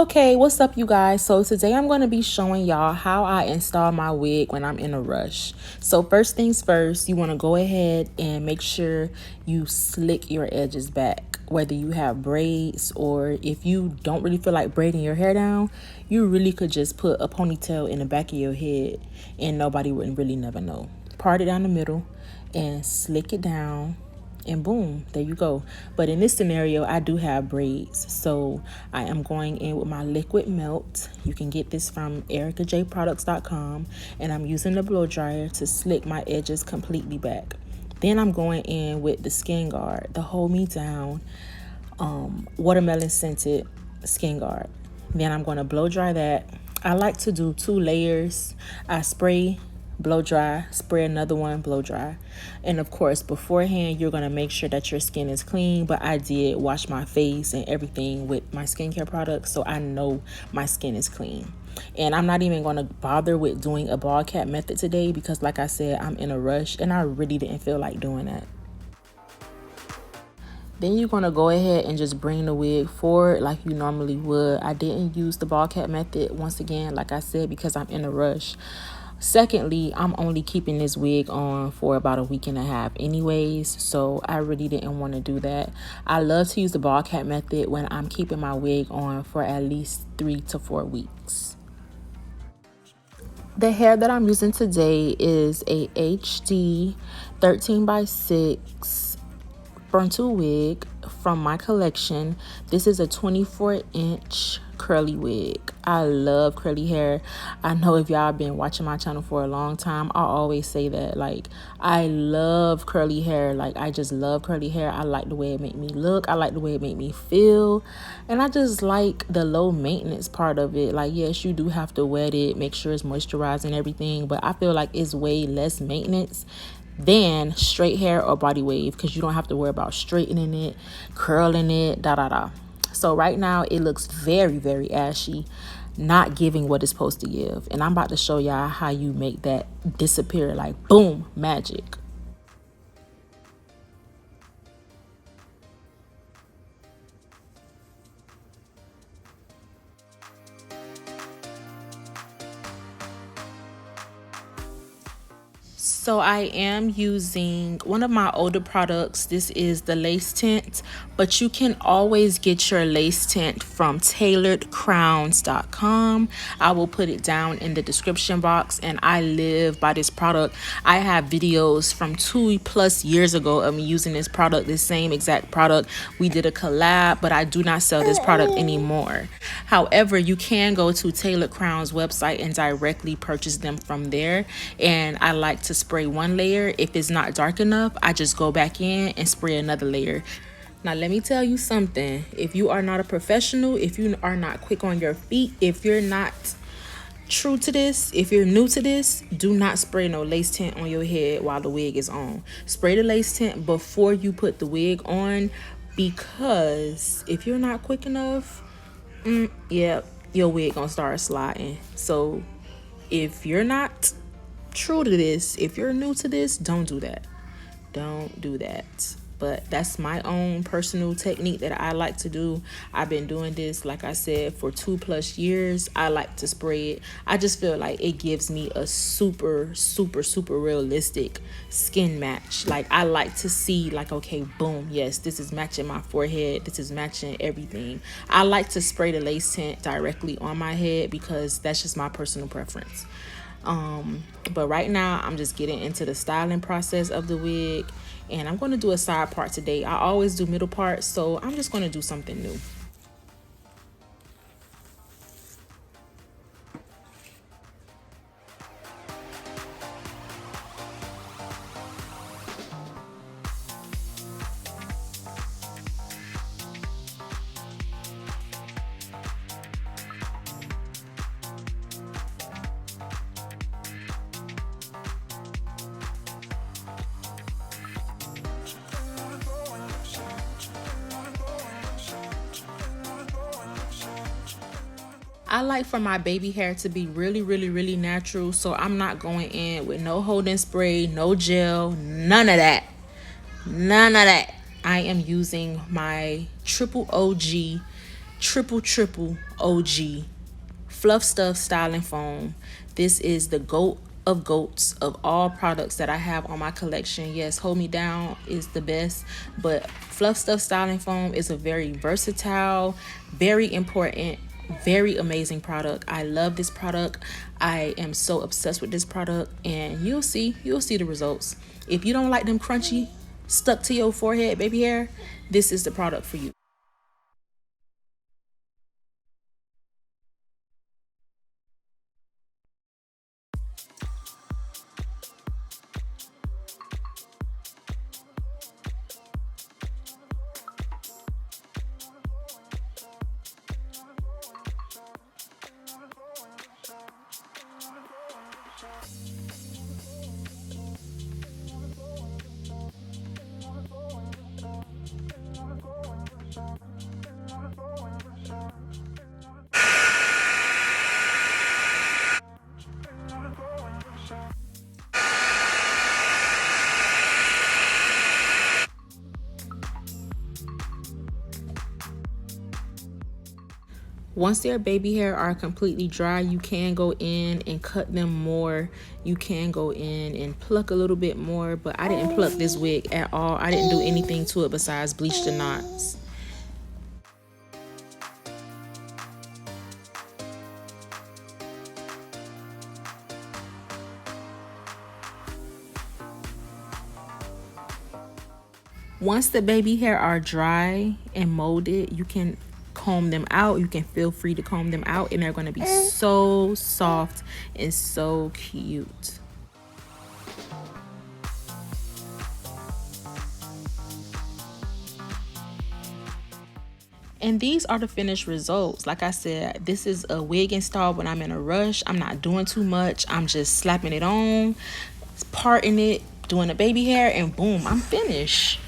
Okay, what's up you guys? So today I'm going to be showing y'all how I install my wig when I'm in a rush. So first things first, you want to go ahead and make sure you slick your edges back. Whether you have braids or if you don't really feel like braiding your hair down, you really could just put a ponytail in the back of your head and nobody would really never know. Part it down the middle and slick it down. And boom, there you go. But in this scenario, I do have braids, so I am going in with my liquid melt. You can get this from IAmErickaJproducts.com, and I'm using the blow dryer to slick my edges completely back. Then I'm going in with the skin guard, the hold me down watermelon scented skin guard. Then I'm going to blow dry that. I like to do 2 layers. I spray, blow dry, spray another one, blow dry. And of course, beforehand, you're going to make sure that your skin is clean. But I did wash my face and everything with my skincare products, so I know my skin is clean. And I'm not even going to bother with doing a ball cap method today because, like I said, I'm in a rush and I really didn't feel like doing that. Then you're going to go ahead and just bring the wig forward like you normally would. I didn't use the ball cap method, once again, like I said, because I'm in a rush. Secondly, I'm only keeping this wig on for about a week and a half anyways, so I really didn't want to do that. I love to use the ball cap method when I'm keeping my wig on for at least 3 to 4 weeks. The hair that I'm using today is a HD 13x6 frontal wig from my collection. This is a 24-inch curly wig. I love curly hair. I know if y'all been watching my channel for a long time, I always say that, like, I love curly hair. Like, I just love curly hair. I like the way it make me look. I like the way it make me feel. And I just like the low maintenance part of it. Like, yes, you do have to wet it, make sure it's moisturized and everything, but I feel like it's way less maintenance than straight hair or body wave, because you don't have to worry about straightening it, curling it, So right now it looks very, very ashy, not giving what it's supposed to give. And I'm about to show y'all how you make that disappear, like boom, magic. So I am using one of my older products. This is the lace tint, but you can always get your lace tint from THEERICKAJ. I will put it down in the description box, and I live by this product. I have videos from 2+ years ago of me using this product, this same exact product. We did a collab, but I do not sell this product anymore. However, you can go to Tailored Crown's website and directly purchase them from there. And I like to spray one layer. If it's not dark enough, I just go back in and spray another layer. Now let me tell you something. If you are not a professional, if you are not quick on your feet, if you're not true to this, if you're new to this, do not spray no lace tint on your head while the wig is on. Spray the lace tint before you put the wig on, because if you're not quick enough, yeah, your wig gonna start sliding. So if you're not true to this, if you're new to this, don't do that. Don't do that. But that's my own personal technique that I like to do. I've been doing this, like I said, for 2+ years. I like to spray it. I just feel like it gives me a super realistic skin match. Like, I like to see, like, okay, boom, yes, this is matching my forehead, this is matching everything. I like to spray the lace tint directly on my head because that's just my personal preference. But right now I'm just getting into the styling process of the wig, and I'm going to do a side part today. I always do middle parts, so I'm just going to do something new. I like for my baby hair to be really natural, so I'm not going in with no holding spray, no gel, none of that. None of that. I am using my triple OG triple OG Fluff Stuff Styling Foam. This is the GOAT of goats of all products that I have on my collection. Yes, Hold Me Down is the best, but Fluff Stuff Styling Foam is a very versatile, very important, very amazing product. I love this product. I am so obsessed with this product, and you'll see the results. If you don't like them crunchy, stuck to your forehead baby hair, this is the product for you. Once their baby hair are completely dry, you can go in and cut them more. You can go in and pluck a little bit more, but I didn't pluck this wig at all. I didn't do anything to it besides bleach the knots. Once the baby hair are dry and molded, you can comb them out. You can feel free to comb them out, and they're going to be so soft and so cute. And these are the finished results. Like I said, this is a wig install when I'm in a rush. I'm not doing too much. I'm just slapping it on, parting it, doing the baby hair, and boom, I'm finished.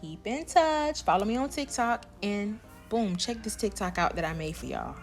Keep in touch. Follow me on TikTok, and boom, check this TikTok out that I made for y'all.